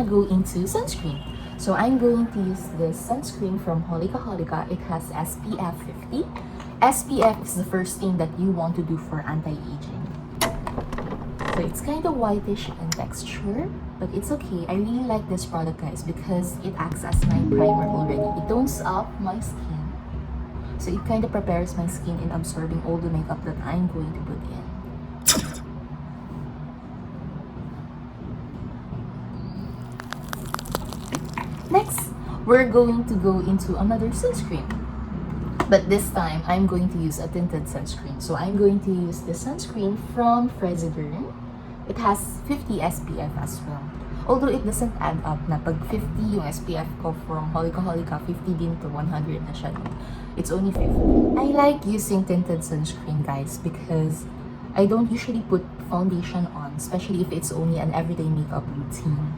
gonna go into sunscreen. So I'm going to use this sunscreen from Holika Holika. It has SPF 50. SPF is the first thing that you want to do for anti-aging. So it's kind of whitish in texture, but it's okay. I really like this product, guys, because it acts as my primer already. It tones up my skin. So it kind of prepares my skin in absorbing all the makeup that I'm going to put in. Next, we're going to go into another sunscreen. But this time, I'm going to use a tinted sunscreen. So I'm going to use the sunscreen from Frezyderm. It has 50 SPF as well. Although it doesn't add up na pag 50 yung SPF ko from Holika Holika, 50 din to 100 na siya. It's only 50. I like using tinted sunscreen, guys, because I don't usually put foundation on, especially if it's only an everyday makeup routine.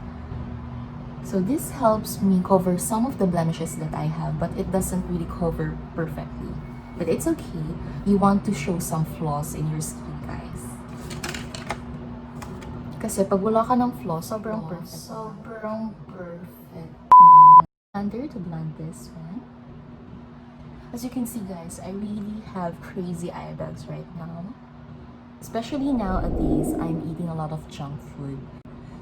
So this helps me cover some of the blemishes that I have, but it doesn't really cover perfectly. But it's okay. You want to show some flaws in your skin, guys. Kasi pag wala ka ng flaws, sobrang perfect. Sobrang perfect. Blender to blend this one. As you can see, guys, I really have crazy eye bags right now. Especially nowadays, I'm eating a lot of junk food.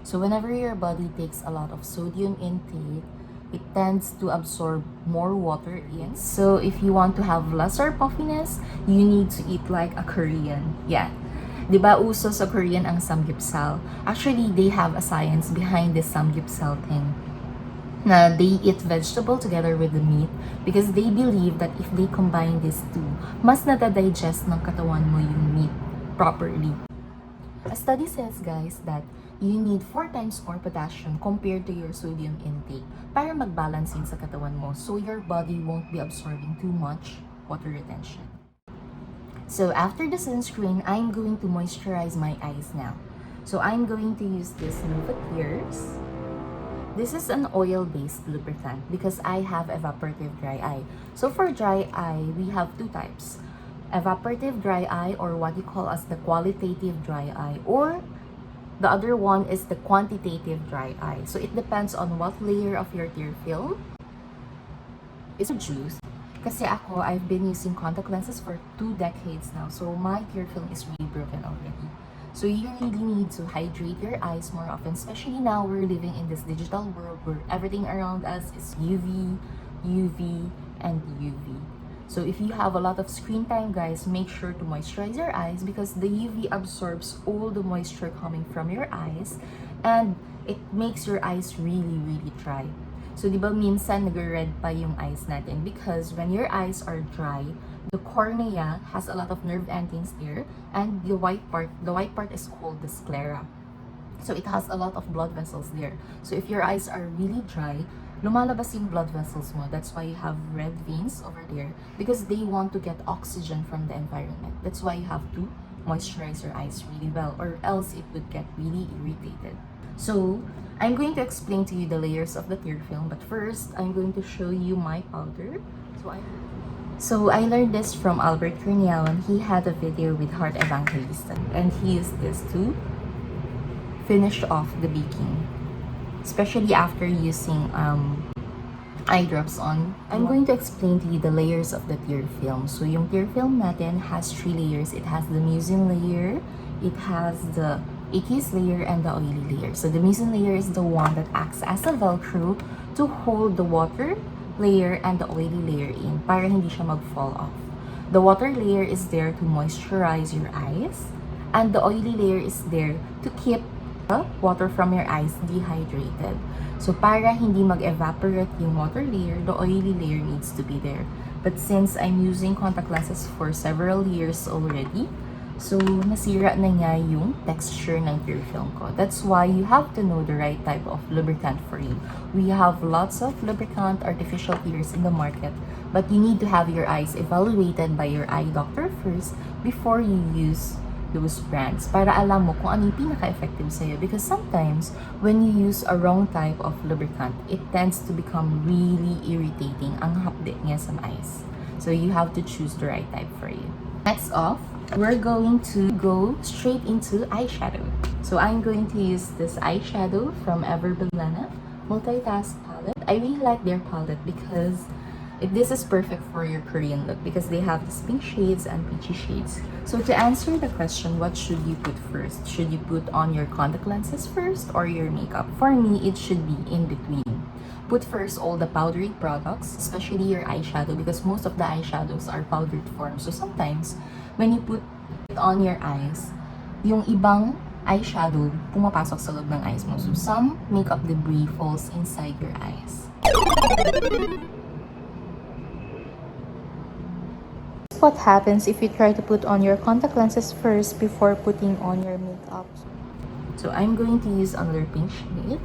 So whenever your body takes a lot of sodium intake, it tends to absorb more water in. So if you want to have lesser puffiness, you need to eat like a Korean. Yeah. Diba uso sa Korean ang samgyeopsal? Actually, they have a science behind this samgyeopsal thing. Na they eat vegetable together with the meat because they believe that if they combine these two, mas nadadigest ng katawan mo yung meat properly. A study says, guys, that you need 4 times more potassium compared to your sodium intake para mag-balance yun sa katawan mo so your body won't be absorbing too much water retention. So after the sunscreen, I'm going to moisturize my eyes now. So I'm going to use this Mauve Tears. This is an oil-based lubricant because I have evaporative dry eye. So for dry eye, we have 2 types. Evaporative dry eye, or what you call as the qualitative dry eye, or the other one is the quantitative dry eye. So it depends on what layer of your tear film is juice. Kasi ako, I've been using contact lenses for 2 decades now. So my tear film is really broken already. So you really need to hydrate your eyes more often, especially now we're living in this digital world where everything around us is UV, UV, and UV. So if you have a lot of screen time, guys, make sure to moisturize your eyes because the UV absorbs all the moisture coming from your eyes and it makes your eyes really, really dry. So di ba minsan nag-red pa yung eyes natin because when your eyes are dry, the cornea has a lot of nerve endings there and the white part is called the sclera. So it has a lot of blood vessels there. So if your eyes are really dry, lumalabas yung blood vessels mo. That's why you have red veins over there because they want to get oxygen from the environment. That's why you have to moisturize your eyes really well or else it would get really irritated. So I'm going to explain to you the layers of the tear film, but first I'm going to show you my powder. So I learned this from Albert Corneawan. He had a video with Heart Evangelista and he used this to finish off the baking, especially after using eye drops on. I'm going to explain to you the layers of the tear film. So yung tear film natin has 3 layers. It has the mucin layer, it has the aqueous layer, and the oily layer. So the mucin layer is the one that acts as a velcro to hold the water layer and the oily layer in para hindi siya mag-fall off. The water layer is there to moisturize your eyes and the oily layer is there to keep the water from your eyes dehydrated. So para hindi mag-evaporate yung water layer, the oily layer needs to be there. But since I'm using contact lenses for several years already, so nasira na niya yung texture ng tear film ko. That's why you have to know the right type of lubricant for you. We have lots of lubricant artificial tears in the market, but you need to have your eyes evaluated by your eye doctor first before you use those brands para alam mo kung ano yung pinaka-effective sa'yo. Because sometimes, when you use a wrong type of lubricant, it tends to become really irritating. Ang hapde niya sa eyes. So you have to choose the right type for you. Next off, we're going to go straight into eyeshadow. So I'm going to use this eyeshadow from Everbilena Multitask palette. I really like their palette because this is perfect for your Korean look because they have these pink shades and peachy shades. So to answer the question, what should you put first? Should you put on your contact lenses first or your makeup? For me, it should be in between. Put first all the powdery products, especially your eyeshadow, because most of the eyeshadows are powdered form. So sometimes, when you put it on your eyes, yung ibang eyeshadow pumapasok sa loob ng eyes mo. So some makeup debris falls inside your eyes. What happens if you try to put on your contact lenses first before putting on your makeup? So I'm going to use another pink shade.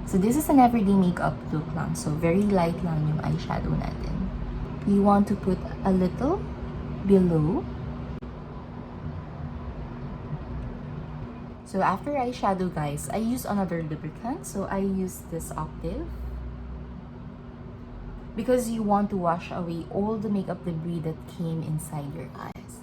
So this is an everyday makeup look lang. So very light lang yung eyeshadow natin. You want to put a little below. So after eyeshadow, guys, I use another lubricant. So I use this Optix. Because you want to wash away all the makeup debris that came inside your eyes.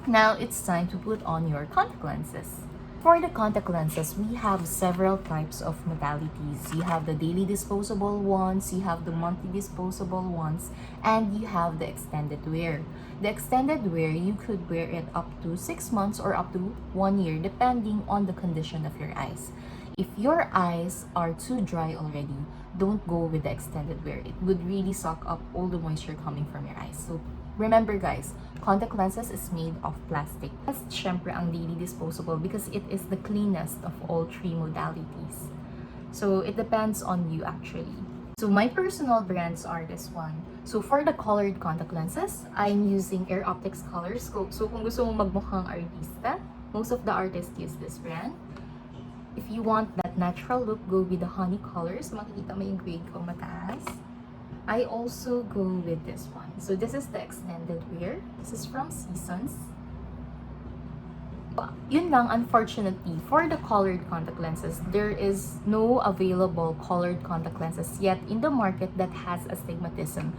Now it's time to put on your contact lenses. For the contact lenses, we have several types of modalities. You have the daily disposable ones, you have the monthly disposable ones, and you have the extended wear. The extended wear, you could wear it up to 6 months or up to 1 year, depending on the condition of your eyes. If your eyes are too dry already, don't go with the extended wear. It would really suck up all the moisture coming from your eyes. So remember guys, contact lenses is made of plastic. That's syempre ang daily disposable because it is the cleanest of all 3 modalities. So it depends on you actually. So my personal brands are this one. So for the colored contact lenses, I'm using Optix colors. So kung gusto mo magmukhang artista, most of the artists use this brand. If you want that natural look, go with the honey colors. Makikita mo yung grade ko mataas. I also go with this one. So this is the extended wear. This is from Seasons. Yun lang, unfortunately, for the colored contact lenses, there is no available colored contact lenses yet in the market that has astigmatism.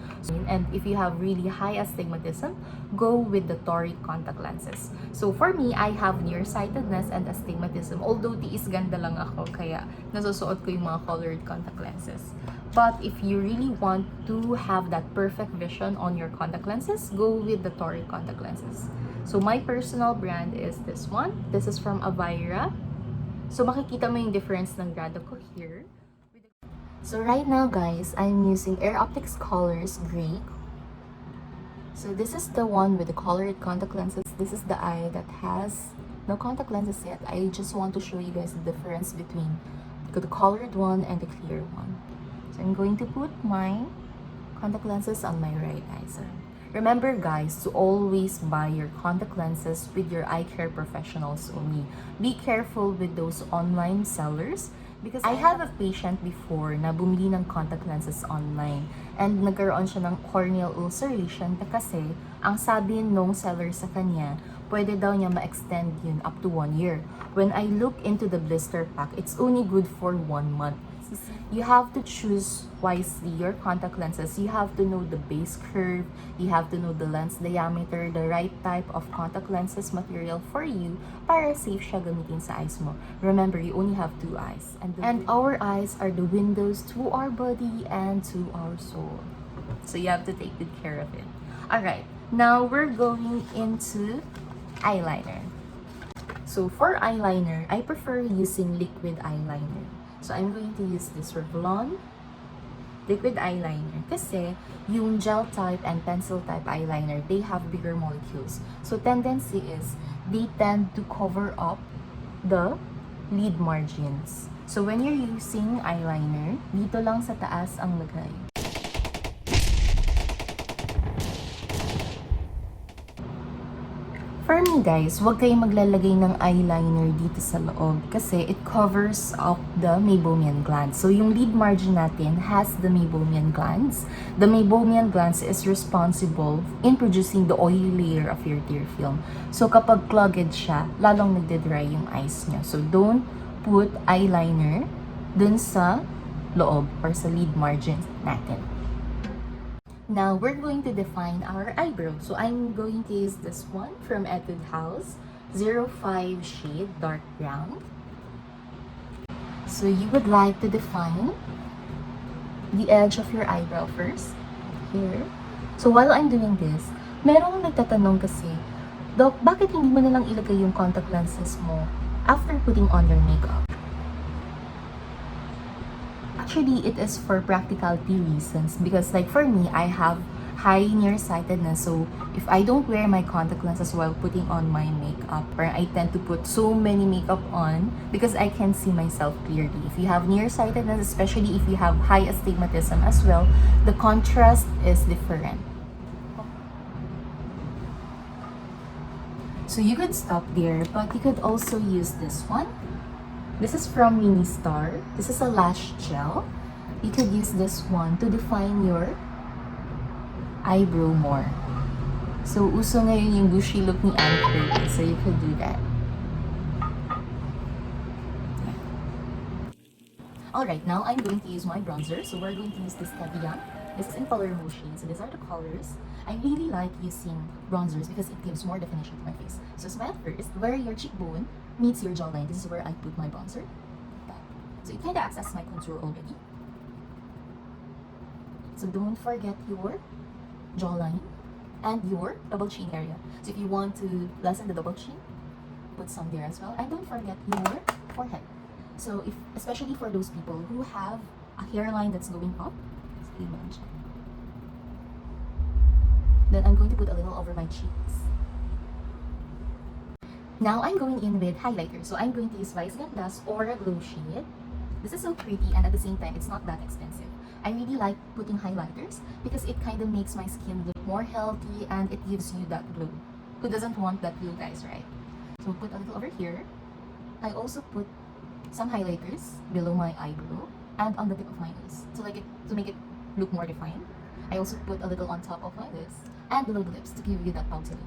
And if you have really high astigmatism, go with the toric contact lenses. So for me, I have nearsightedness and astigmatism. Although tiis ganda lang ako, kaya nasusuot ko yung mga colored contact lenses. But if you really want to have that perfect vision on your contact lenses, go with the toric contact lenses. So my personal brand is this one. This is from Avaira. So makikita mo yung difference ng grado ko here. So right now guys, I'm using Optix Colors Gray. So this is the one with the colored contact lenses. This is the eye that has no contact lenses yet. I just want to show you guys the difference between the colored one and the clear one. So I'm going to put my contact lenses on my right eye. So remember guys, to always buy your contact lenses with your eye care professionals only. Be careful with those online sellers because I have a patient before na bumili ng contact lenses online and nagkaroon siya ng corneal ulceration kasi ang sabi nung seller sa kanya, pwede daw niya ma-extend yun up to 1 year. When I look into the blister pack, it's only good for 1 month. You have to choose wisely your contact lenses. You have to know the base curve, you have to know the lens diameter, the right type of contact lenses material for you para safe siya gamitin sa eyes mo. Remember, you only have 2 eyes. And our eyes are the windows to our body and to our soul. So you have to take good care of it. Alright, now we're going into eyeliner. So for eyeliner, I prefer using liquid eyeliner. So I'm going to use this Revlon liquid eyeliner kasi yung gel type and pencil type eyeliner, they have bigger molecules. So tendency is they tend to cover up the lid margins. So when you're using eyeliner, dito lang sa taas ang lagay. For me guys, huwag kayong maglalagay ng eyeliner dito sa loob kasi it covers up the meibomian glands. So yung lid margin natin has the meibomian glands. The meibomian glands is responsible in producing the oily layer of your tear film. So kapag clogged siya, lalong nagde-dry yung eyes nyo. So don't put eyeliner dun sa loob or sa lid margin natin. Now we're going to define our eyebrow. So I'm going to use this one from Etude House, 05 shade dark brown. So you would like to define the edge of your eyebrow first, here. So while I'm doing this, merong nagtatanong kasi, Doc, bakit hindi mo nalang ilagay yung contact lenses mo after putting on your makeup? Actually, it is for practicality reasons because like for me, I have high nearsightedness. So if I don't wear my contact lenses while putting on my makeup, or I tend to put so many makeup on because I can see myself clearly. If you have nearsightedness, especially if you have high astigmatism as well, the contrast is different. So you could stop there, but you could also use this one. This is from Ministar. This is a lash gel. You could use this one to define your eyebrow more. So, uso ngayon yung bushy look ni Anne, so you could do that. Alright, now I'm going to use my bronzer. So we're going to use this Teviant. This is in Palermo shade. So these are the colors. I really like using bronzers because it gives more definition to my face. So smile first, where your cheekbone meets your jawline. This is where I put my bronzer. So it kind of acts as my contour already. So don't forget your jawline and your double chin area. So if you want to lessen the double chin, put some there as well. And don't forget your forehead. So if, especially for those people who have a hairline that's going up, then I'm going to put a little over my cheeks. Now I'm going in with highlighter. So I'm going to use Ganda's Aura Glow shade. This is so pretty and at the same time it's not that expensive. I really like putting highlighters because it kind of makes my skin look more healthy and it gives you that glow. Who doesn't want that glow, guys, right? So put a little over here. I also put some highlighters below my eyebrow and on the tip of my nose to make it look more defined. I also put a little on top of my lips and below the lips to give you that pouty look.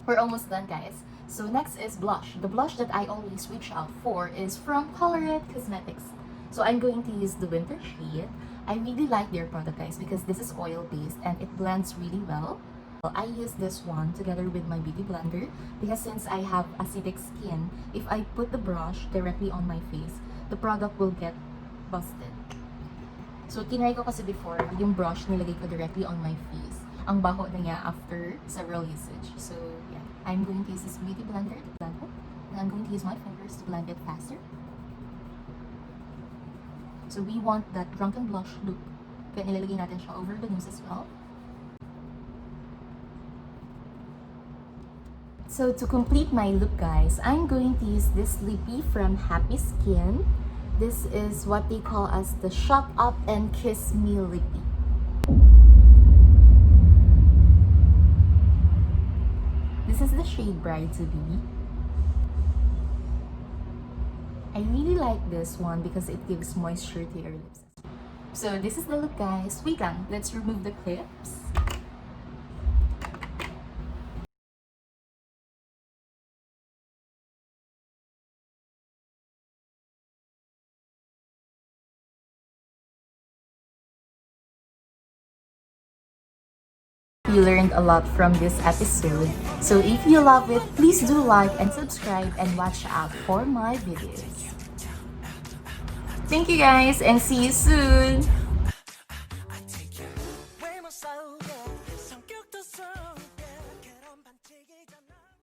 We're almost done, guys. So next is blush. The blush that I always reach out for is from Colourette Cosmetics. So I'm going to use the winter shade. I really like their product, guys, because this is oil-based and it blends really well. I use this one together with my beauty blender because since I have acidic skin, if I put the brush directly on my face, the product will get busted. So tinry ko kasi before, yung brush nilagay ko directly on my face. Ang baho na niya after several usage. So yeah, I'm going to use this beauty blender to blend it. And I'm going to use my fingers to blend it faster. So we want that drunken blush look. Kaya nilalagay natin siya over the nose as well. So to complete my look, guys, I'm going to use this Lippie from Happy Skin. This is what they call as the Shut Up and Kiss Me Lippie. This is the shade Bride to Be. I really like this one because it gives moisture to your lips. So this is the look, guys. Wait lang, let's remove the clips. You learned a lot from this episode. So if you love it, please do like and subscribe and watch out for my videos. Thank you, guys, and see you soon!